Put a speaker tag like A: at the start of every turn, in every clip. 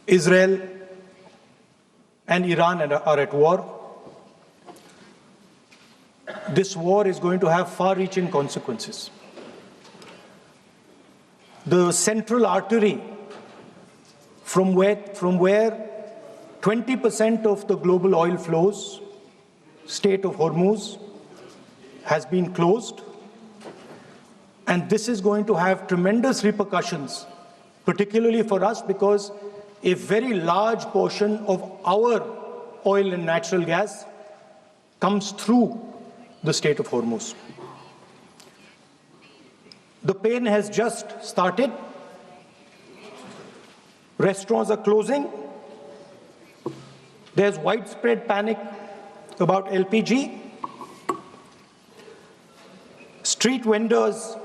A: Israel and Iran are at war. This war is going to have far-reaching consequences. The central artery from where 20% of the global oil flows, Strait of Hormuz, has been closed. And this is going to have tremendous repercussions, particularly for us, because a very large portion of our oil and natural gas comes through the Strait of Hormuz. The pain has just started. Restaurants are closing. There's widespread panic about LPG. Street vendors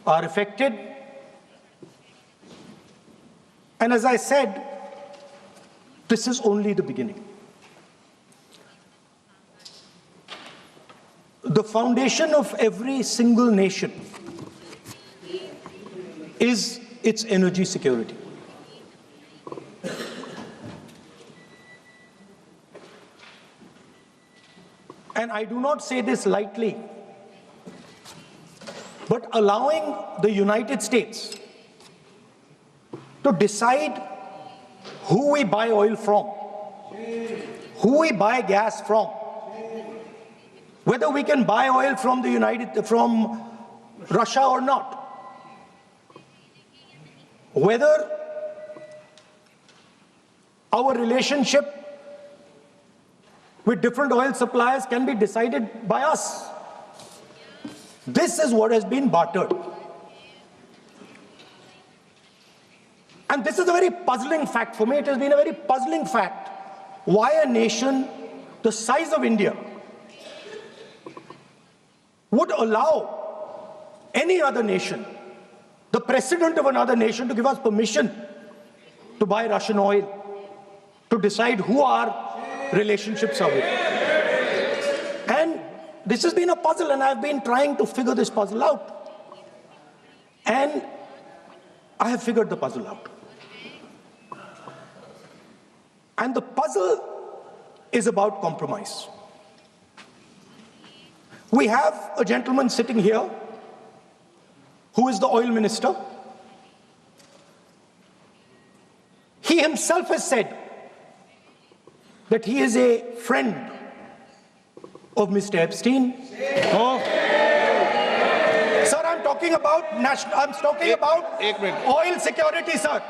A: are affected. And as I said, this is only the beginning. The foundation of every single nation is its energy security. And I do not say this lightly, but allowing the United States to decide who we buy oil from, who we buy gas from, whether we can buy oil from from Russia or not, whether our relationship with different oil suppliers can be decided by us. This is what has been bartered. And this is a very puzzling fact for me. It has been a very puzzling fact why a nation the size of India would allow any other nation, the president of another nation, to give us permission to buy Russian oil, to decide who our relationships are with. And this has been a puzzle, and I've been trying to figure this puzzle out. And I have figured the puzzle out. And the puzzle is about compromise. We have a gentleman sitting here who is the oil minister. He himself has said that he is a friend of Mr. Epstein. Oh. Sir, I'm talking about oil security, sir.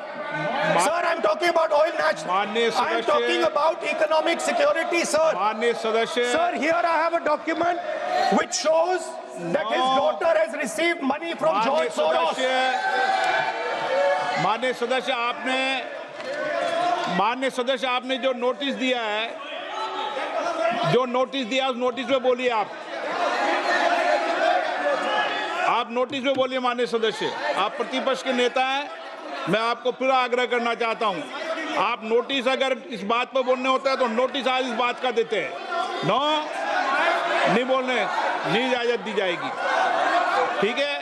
A: Sir, I'm talking about oil national. I'm talking about economic security, sir. Sir, here I have a document which shows that his daughter has received money from George Soros.
B: माननीय सदस्य, आपने जो notice दिया है, उस notice में बोलिए आप नोटिस में बोलिए। माननीय सदस्य, आप प्रतिपक्ष के नेता हैं, मैं आपको पूरा आग्रह करना चाहता हूं, आप नोटिस अगर इस बात पर बोलने होता है तो नोटिस आज इस बात का देते हैं। नो, नहीं बोलने, नहीं इजाजत दी जाएगी। ठीक है,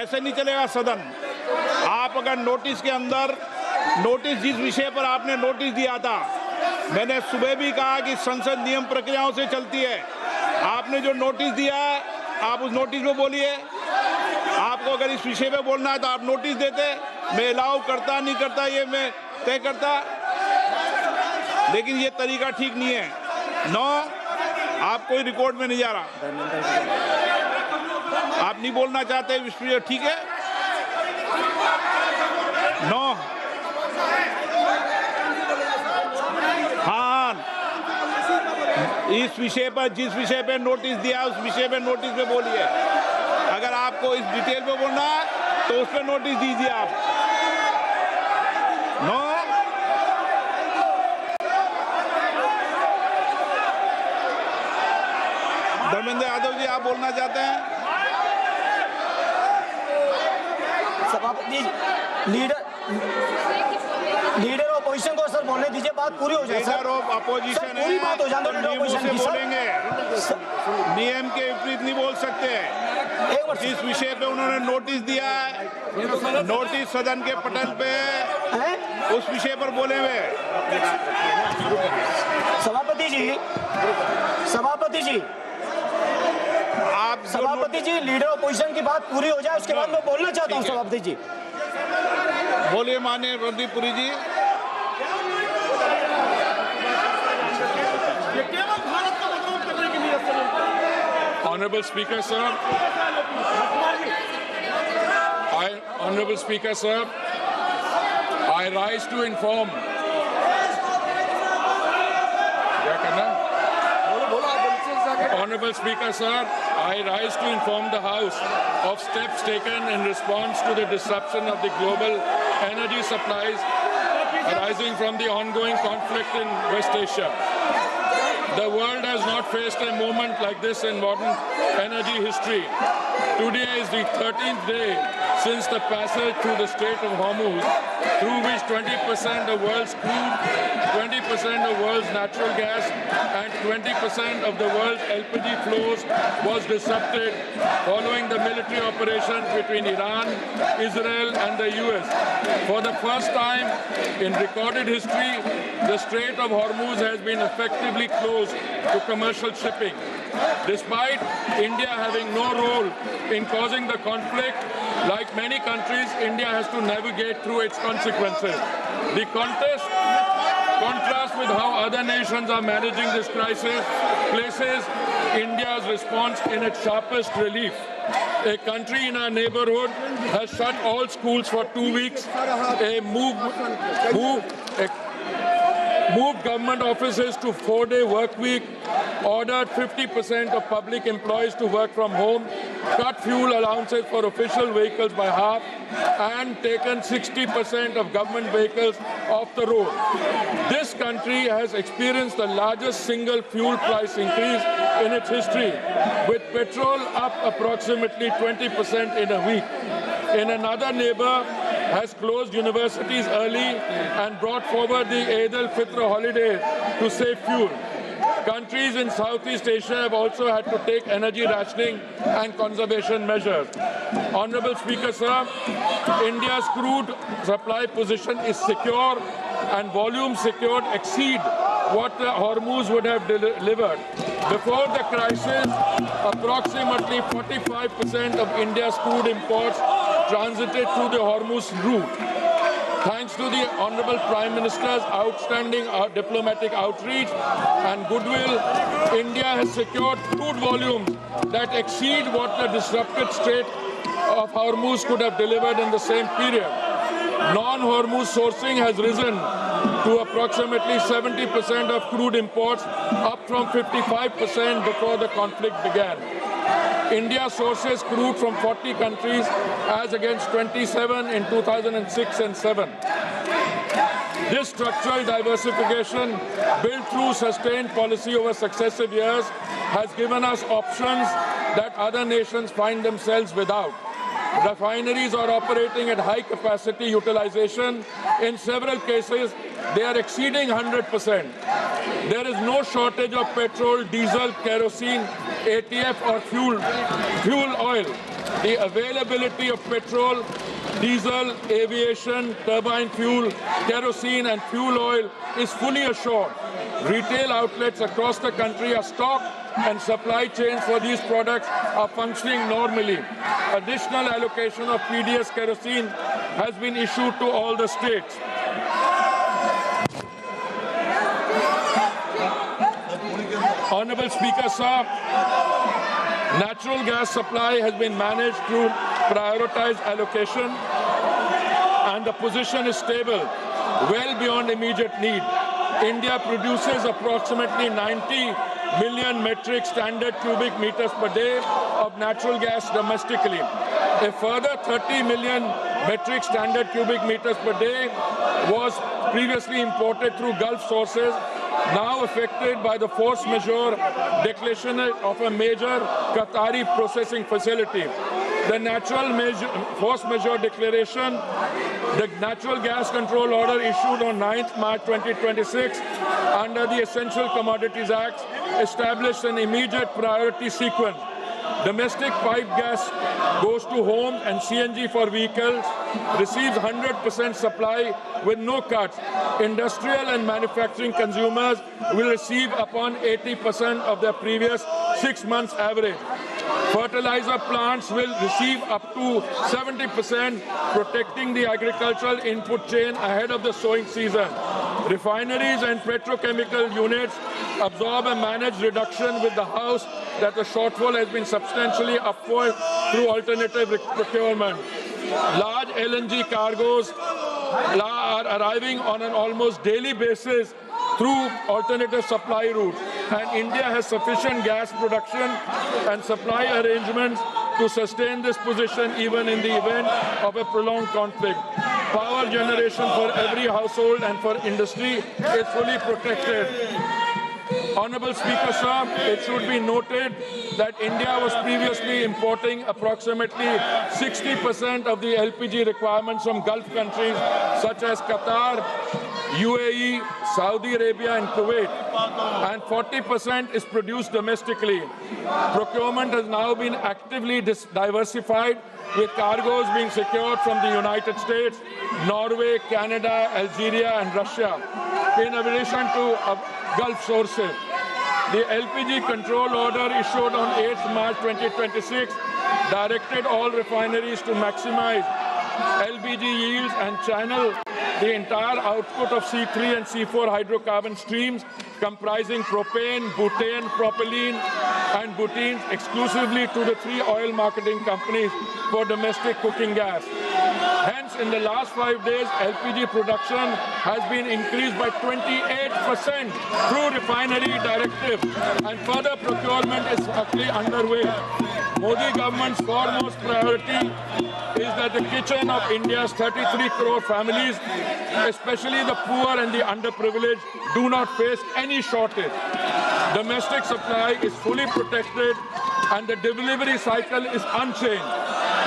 B: ऐसे नहीं चलेगा सदन। आप अगर नोटिस के अंदर, नोटिस जिस विषय पर आपने नोटिस दिया था, मैंने सुबह भी कहा कि संसद नियम प्रक्रियाओं से चलती है। आपने जो नोटिस दिया है, आप उस नोटिस में बोलिए। आपको अगर इस विषय पे बोलना है तो आप नोटिस देते, मैं अलाउ करता नहीं करता ये मैं तय करता, लेकिन ये तरीका ठीक नहीं है। नो, आप कोई रिकॉर्ड में नहीं जा रहा, आप नहीं बोलना चाहते इस विषय, ठीक है। नो, हाँ, इस विषय पर, जिस विषय पे नोटिस दिया उस विषय पे नोटिस में बोलिए। अगर आपको इस डिटेल पे बोलना है तो उस पर नोटिस दीजिए आप। नो, धर्मेंद्र यादव जी, आप बोलना चाहते हैं?
C: सभापति, लीडर ऑपोजिशन को सर बोलने दीजिए, बात पूरी हो जाए।
B: लीडर ऑफ अपोजिशन है,
C: पूरी बात हो जाए तो
B: नियमों से बोलेंगे, नियम के विपरीत नहीं बोल सकते। जिस विषय पे उन्होंने नोटिस दिया है, नोटिस सदन के पटल पे उस विषय पर बोले हुए हैं।
C: सभापति जी
B: आप
C: सभापति जी, लीडर ऑपोजिशन की बात पूरी हो जाए, उसके बाद मैं बोलना चाहता हूँ।
B: ठीक है।
C: सभापति जी
B: बोलिए माननीय रणदीप पुरी जी।
D: Honorable Speaker, sir. Honorable Speaker, sir. I rise to inform. Honorable Speaker, sir, I rise to inform the House of steps taken in response to the disruption of the global energy supplies arising from the ongoing conflict in West Asia. The world has not faced a moment like this in modern energy history. Today is the 13th day since the passage through the Strait of Hormuz, through which 20% of world's crude, 20% of world's natural gas, and 20% of the world's LPG flows was disrupted following the military operation between Iran, Israel, and the US. For the first time in recorded history, the Strait of Hormuz has been effectively closed to commercial shipping. Despite India having no role in causing the conflict, like many countries, India has to navigate through its consequences. The contrast with how other nations are managing this crisis places India's response in its sharpest relief. A country in our neighborhood has shut all schools for 2 weeks, moved government offices to 4-day work week, ordered 50% of public employees to work from home, cut fuel allowances for official vehicles by half, and taken 60% of government vehicles off the road. This country has experienced the largest single fuel price increase in its history, with petrol up approximately 20% in a week. In another neighbor, has closed universities early and brought forward the Eid al-Fitr holiday to save fuel. Countries in Southeast Asia have also had to take energy rationing and conservation measures. Honorable Speaker, sir, India's crude supply position is secure and volumes secured exceed what the Hormuz would have delivered. Before the crisis, approximately 45% of India's crude imports transited through the Hormuz route. Thanks to the Honorable Prime Minister's outstanding diplomatic outreach and goodwill, India has secured crude volumes that exceed what the disrupted Strait of Hormuz could have delivered in the same period. Non-Hormuz sourcing has risen to approximately 70% of crude imports, up from 55% before the conflict began. India sources crude from 40 countries as against 27 in 2006 and 7. This structural diversification, built through sustained policy over successive years, has given us options that other nations find themselves without. Refineries are operating at high capacity utilization. In several cases, they are exceeding 100%. There is no shortage of petrol, diesel, kerosene, ATF or fuel oil. The availability of petrol, diesel, aviation, turbine fuel, kerosene and fuel oil is fully assured. Retail outlets across the country are stocked and supply chains for these products are functioning normally. Additional allocation of PDS kerosene has been issued to all the states. Honorable Speaker, sir, natural gas supply has been managed through prioritized allocation and the position is stable, well beyond immediate need. India produces approximately 90 million metric standard cubic meters per day of natural gas domestically. A further 30 million metric standard cubic meters per day was previously imported through Gulf sources, now affected by the force majeure declaration of a major Qatari processing facility. The force majeure declaration, the Natural Gas Control Order issued on 9th March 2026 under the Essential Commodities Act established an immediate priority sequence. Domestic pipe gas goes to homes, and CNG for vehicles receives 100% supply with no cuts. Industrial and manufacturing consumers will receive upon 80% of their previous 6 months average. Fertilizer plants will receive up to 70%, protecting the agricultural input chain ahead of the sowing season. Refineries and petrochemical units absorb a managed reduction with the House that the shortfall has been substantially upward through alternative procurement. Large LNG cargoes are arriving on an almost daily basis through alternative supply routes, and India has sufficient gas production and supply arrangements to sustain this position even in the event of a prolonged conflict. Power generation for every household and for industry is fully protected. Honorable Speaker, sir, it should be noted that India was previously importing approximately 60% of the LPG requirements from Gulf countries such as Qatar, UAE, Saudi Arabia and Kuwait, and 40% is produced domestically. Procurement has now been actively diversified, with cargoes being secured from the United States, Norway, Canada, Algeria and Russia, in addition to Gulf sources. The LPG control order issued on 8th March 2026 directed all refineries to maximize LPG yields and channel the entire output of C3 and C4 hydrocarbon streams comprising propane, butane, propylene and butene exclusively to the 3 oil marketing companies for domestic cooking gas. Hence, in the last 5 days, LPG production has been increased by 28% through refinery directive, and further procurement is actually underway. Modi government's foremost priority is that the kitchen of India's 33 crore families, especially the poor and the underprivileged, do not face any shortage. Domestic supply is fully protected and the delivery cycle is unchanged.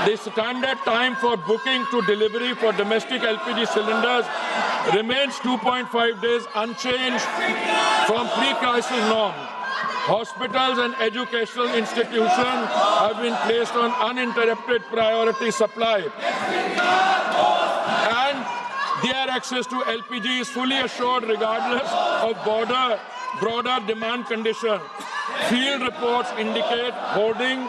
D: The standard time for booking to delivery for domestic LPG cylinders remains 2.5 days, unchanged from pre-crisis norms. Hospitals and educational institutions have been placed on uninterrupted priority supply, and their access to LPG is fully assured regardless of broader demand conditions. Field reports indicate hoarding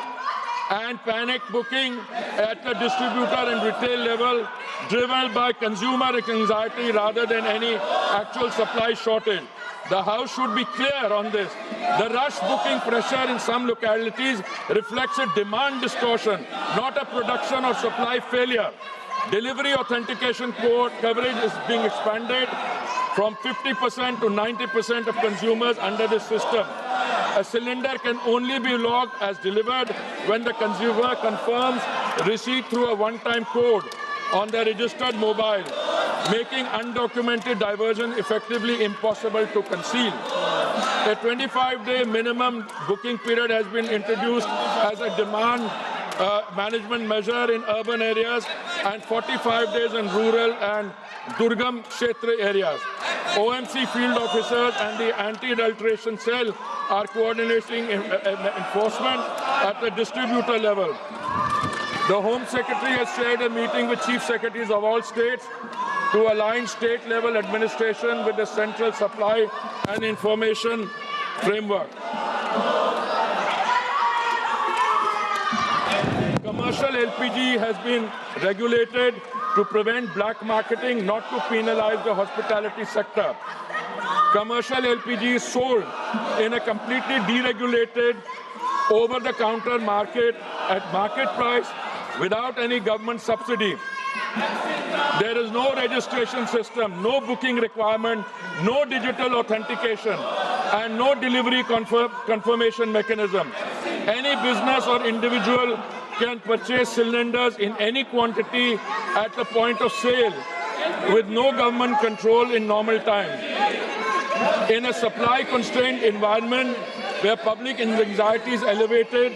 D: and panic booking at the distributor and retail level, driven by consumer anxiety rather than any actual supply shortage. The House should be clear on this. The rush booking pressure in some localities reflects a demand distortion, not a production or supply failure. Delivery authentication code coverage is being expanded from 50% to 90% of consumers under this system. A cylinder can only be logged as delivered when the consumer confirms receipt through a one-time code on their registered mobile, making undocumented diversion effectively impossible to conceal. A 25-day minimum booking period has been introduced as a demand management measure in urban areas and 45 days in rural and Durgam Kshetra areas. OMC field officers and the anti-adulteration cell are coordinating enforcement at the distributor level. The Home Secretary has shared a meeting with Chief Secretaries of all states to align state-level administration with the central supply and information framework. Commercial LPG has been regulated to prevent black marketing, not to penalize the hospitality sector. Commercial LPG is sold in a completely deregulated, over-the-counter market at market price without any government subsidy. There is no registration system, no booking requirement, no digital authentication, and no delivery confirmation mechanism. Any business or individual can purchase cylinders in any quantity at the point of sale with no government control in normal times. In a supply-constrained environment where public anxiety is elevated,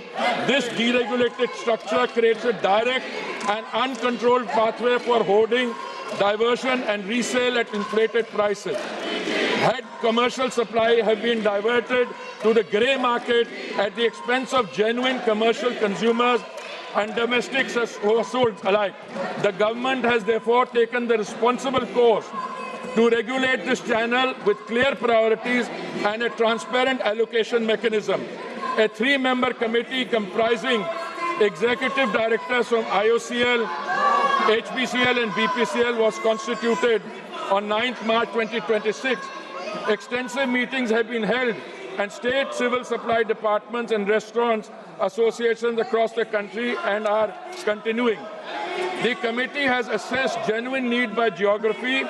D: this deregulated structure creates a direct and uncontrolled pathway for hoarding, diversion, and resale at inflated prices. Had commercial supply have been diverted to the grey market at the expense of genuine commercial consumers, and domestic households alike. The government has therefore taken the responsible course to regulate this channel with clear priorities and a transparent allocation mechanism. A 3-member committee comprising executive directors from IOCL, HPCL and BPCL was constituted on 9th March 2026. Extensive meetings have been held and state civil supply departments and restaurants associations across the country and are continuing. The committee has assessed genuine need by geography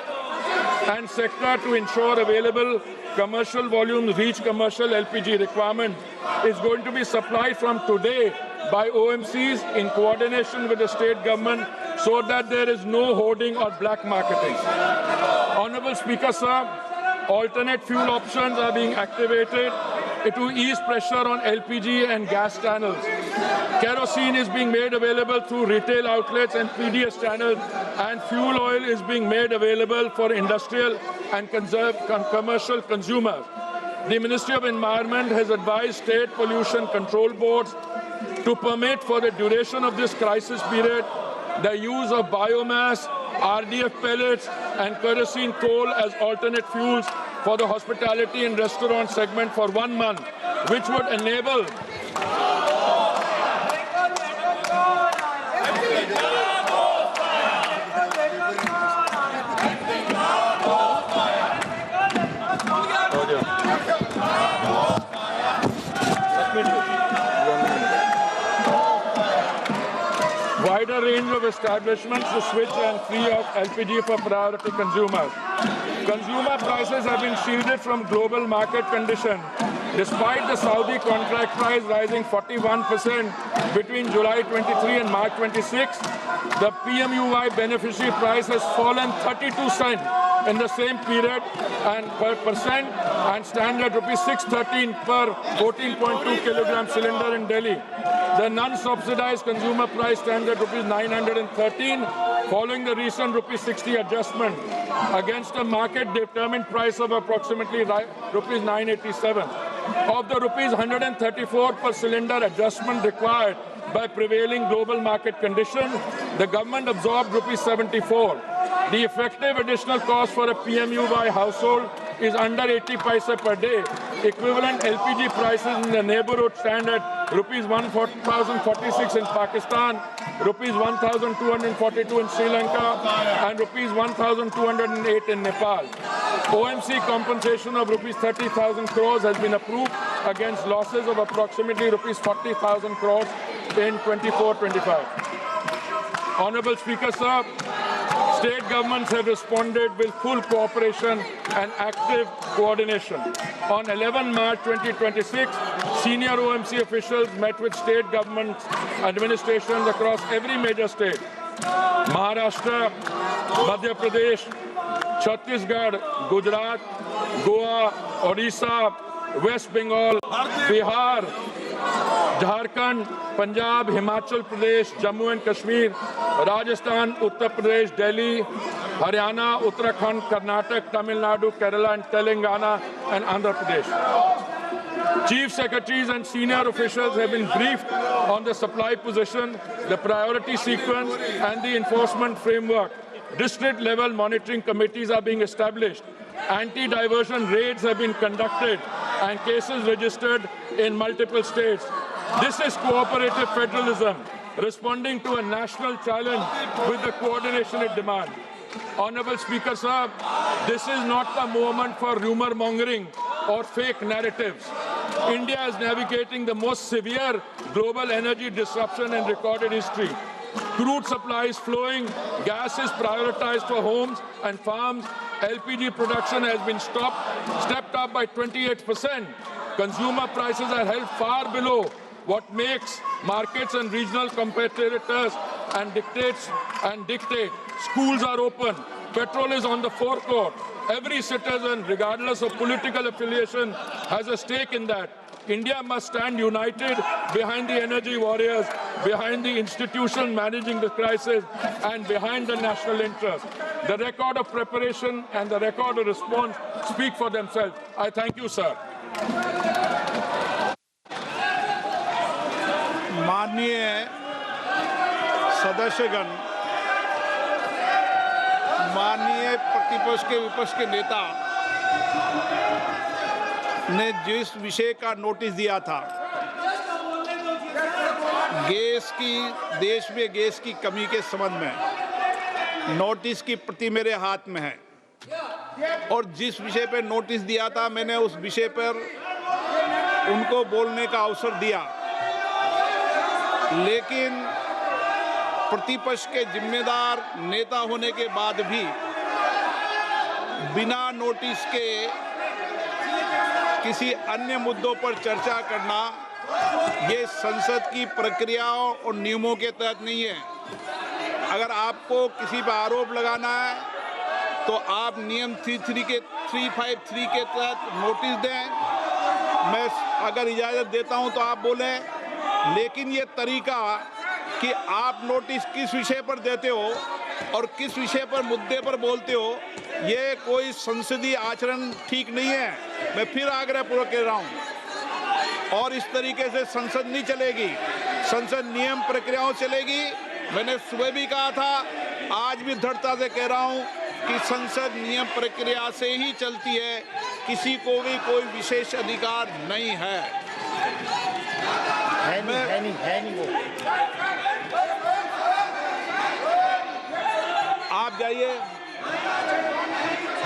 D: and sector to ensure available commercial volumes reach commercial LPG requirement is going to be supplied from today by OMCs in coordination with the state government so that there is no hoarding or black marketing. Honorable Speaker, sir, alternate fuel options are being activated to ease pressure on LPG and gas channels. Kerosene is being made available through retail outlets and PDS channels, and fuel oil is being made available for industrial and commercial consumers. The Ministry of Environment has advised state pollution control boards to permit for the duration of this crisis period the use of biomass, RDF pellets and kerosene coal as alternate fuels for the hospitality and restaurant segment for 1 month, which would enable wider range of establishments to switch and free of LPG for priority consumers. Consumer prices have been shielded from global market conditions. Despite the Saudi contract price rising 41% between July 23 and March 26, the PMUY beneficiary price has fallen 32 cents in the same period and per percent and stands at rupees 613 per 14.2 kilogram cylinder in Delhi. The non-subsidized consumer price stands at rupees 913 following the recent rupees 60 adjustment against a market-determined price of approximately rupees 987. Of the rupees 134 per cylinder adjustment required by prevailing global market conditions, the government absorbed rupees 74. The effective additional cost for a PMUY household is under 80 paise per day. Equivalent LPG prices in the neighborhood stand at rupees 1,046 in Pakistan, rupees 1,242 in Sri Lanka, and rupees 1,208 in Nepal. OMC compensation of rupees 30,000 crores has been approved against losses of approximately rupees 40,000 crores in 24-25. Honorable Speaker, sir, state governments have responded with full cooperation and active coordination. On 11 March 2026, senior OMC officials met with state government administrations across every major state. Maharashtra, Madhya Pradesh, Chhattisgarh, Gujarat, Goa, Odisha, West Bengal, Bihar, Jharkhand, Punjab, Himachal Pradesh, Jammu and Kashmir, Rajasthan, Uttar Pradesh, Delhi, Haryana, Uttarakhand, Karnataka, Tamil Nadu, Kerala and Telangana and Andhra Pradesh. Chief secretaries and senior officials have been briefed on the supply position, the priority sequence and the enforcement framework. District-level monitoring committees are being established. Anti-diversion raids have been conducted and cases registered in multiple states. This is cooperative federalism, responding to a national challenge with the coordination it demands. Honorable Speaker, sir, this is not the moment for rumor mongering or fake narratives. India is navigating the most severe global energy disruption in recorded history. Crude supply is flowing, gas is prioritized for homes and farms, LPG production has been stepped up by 28%. Consumer prices are held far below what makes markets and regional competitors and dictate. Schools are open. Petrol is on the forecourt. Every citizen, regardless of political affiliation, has a stake in that. India must stand united behind the energy warriors, behind the institution managing the crisis, and behind the national interest. The record of preparation and the record of response speak for themselves. I thank you, sir.
B: माननीय सदस्यगण, माननीय प्रतिपक्ष के विपक्ष के नेता ने जिस विषय का नोटिस दिया था, देश में गैस की कमी के संबंध में नोटिस की प्रति मेरे हाथ में है और जिस विषय पर नोटिस दिया था मैंने उस विषय पर उनको बोलने का अवसर दिया, लेकिन प्रतिपक्ष के जिम्मेदार नेता होने के बाद भी बिना नोटिस के किसी अन्य मुद्दों पर चर्चा करना ये संसद की प्रक्रियाओं और नियमों के तहत नहीं है। अगर आपको किसी पर आरोप लगाना है तो आप नियम 353 के तहत नोटिस दें। मैं अगर इजाज़त देता हूं तो आप बोलें, लेकिन ये तरीका कि आप नोटिस किस विषय पर देते हो और किस विषय पर मुद्दे पर बोलते हो, ये कोई संसदीय आचरण ठीक नहीं है। मैं फिर आग्रहपूर्वक कह रहा हूं, और इस तरीके से संसद नहीं चलेगी, संसद नियम प्रक्रियाओं चलेगी। मैंने सुबह भी कहा था, आज भी दृढ़ता से कह रहा हूं कि संसद नियम प्रक्रिया से ही चलती है, किसी को भी कोई विशेष अधिकार नहीं है।
C: नहीं वो।
B: आप जाइए,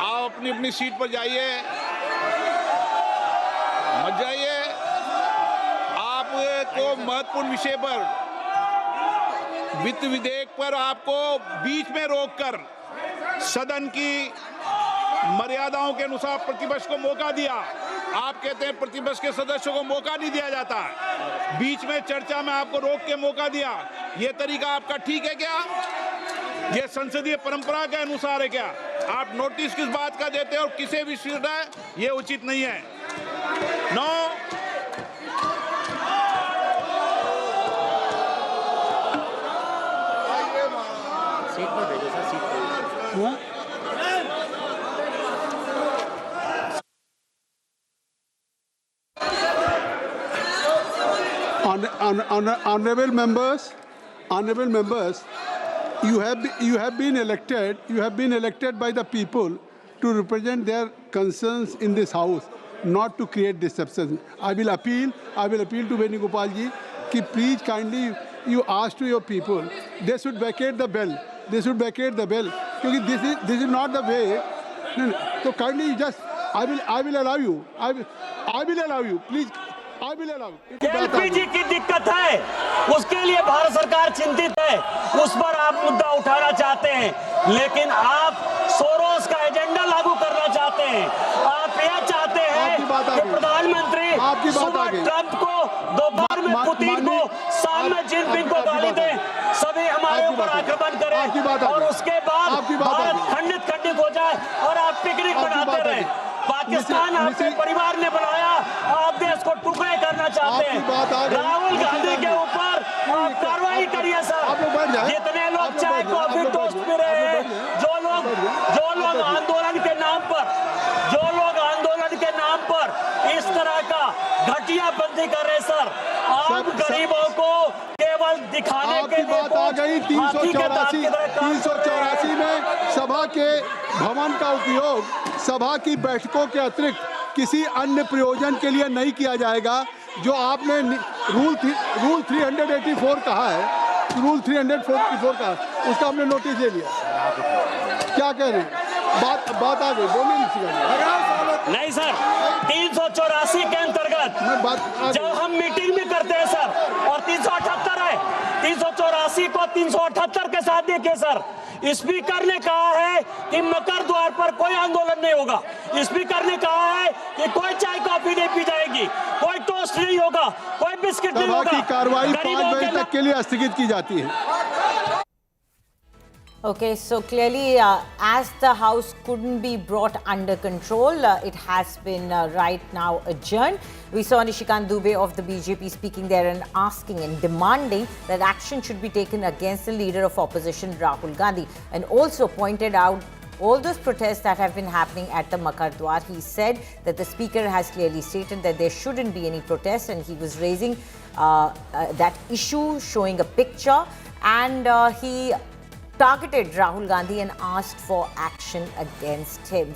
B: आप अपनी अपनी सीट पर जाइए, मत जाइए। आपको महत्वपूर्ण विषय पर, वित्त विधेयक पर आपको बीच में रोककर सदन की मर्यादाओं के अनुसार प्रतिपक्ष को मौका दिया। आप कहते हैं प्रतिपक्ष के सदस्यों को मौका नहीं दिया जाता, बीच में चर्चा में आपको रोक के मौका दिया। यह तरीका आपका ठीक है क्या? यह संसदीय परंपरा के अनुसार है क्या? आप नोटिस किस बात का देते हैं और किसे भी स्वीकार है, यह उचित नहीं है। नो।
C: सीट पर भेजो सर, सीट पर।
E: Honorable members, you have been elected by the people to represent their concerns in this house, not to create disruption. I will appeal to Venugopal ji कि please kindly you ask to your people, they should vacate the bell. क्योंकि this is not the way. So kindly just I will allow you. I will allow you. Please.
C: LPG की दिक्कत है, उसके लिए भारत सरकार चिंतित है, उस पर आप मुद्दा उठाना चाहते हैं, लेकिन आप सोरोस का एजेंडा लागू करना चाहते हैं। आप यह चाहते हैं कि प्रधानमंत्री सुबह ट्रंप को, दोपहर में पुतिन को, शाम में जिनपिंग को गाली दें, सभी हमारे ऊपर आक्रमण करें और उसके बाद भारत खंडित हो जाए और आप पिकनिक मनाते रहें। पाकिस्तान आपके परिवार ने बनाया, आप देश को टुकड़े करना चाहते हैं। राहुल गांधी के ऊपर आप कार्रवाई करिए सर। जितने लोग चाय कॉफी टोस्ट पी रहे हैं, जो लोग आंदोलन के नाम पर इस तरह का घटिया बंदी कर रहे सर, आम गरीबों को केवल दिखाने के लिए
E: आ गई 384 में सभा के भवन का उपयोग सभा की बैठकों के अतिरिक्त किसी अन्य प्रयोजन के लिए नहीं किया जाएगा। जो आपने रूल 384 कहा है, रूल 344 का, उसका हमने नोटिस ले लिया। क्या कह रहे हैं? बात आ गई, बोलिए।
C: नहीं सर, 384 के अंतर्गत जब हम मीटिंग भी करते हैं सर, और 378 है, 384 को 378 के साथ देखिए सर। स्पीकर ने कहा है कि मकर द्वार पर कोई आंदोलन नहीं होगा। स्पीकर ने कहा है कि कोई चाय कॉफी नहीं पी जाएगी, कोई टोस्ट नहीं होगा, कोई बिस्किट नहीं होगा।
E: सभा की कार्रवाई 5 बजे तक के लिए स्थगित की जाती है।
F: Okay, so clearly, as the House couldn't be brought under control, it has been right now adjourned. We saw Nishikant Dubey of the BJP speaking there and asking and demanding that action should be taken against the leader of opposition, Rahul Gandhi, and also pointed out all those protests that have been happening at the Makar Dwar. He said that the speaker has clearly stated that there shouldn't be any protests, and he was raising that issue, showing a picture and he targeted Rahul Gandhi and asked for action against him.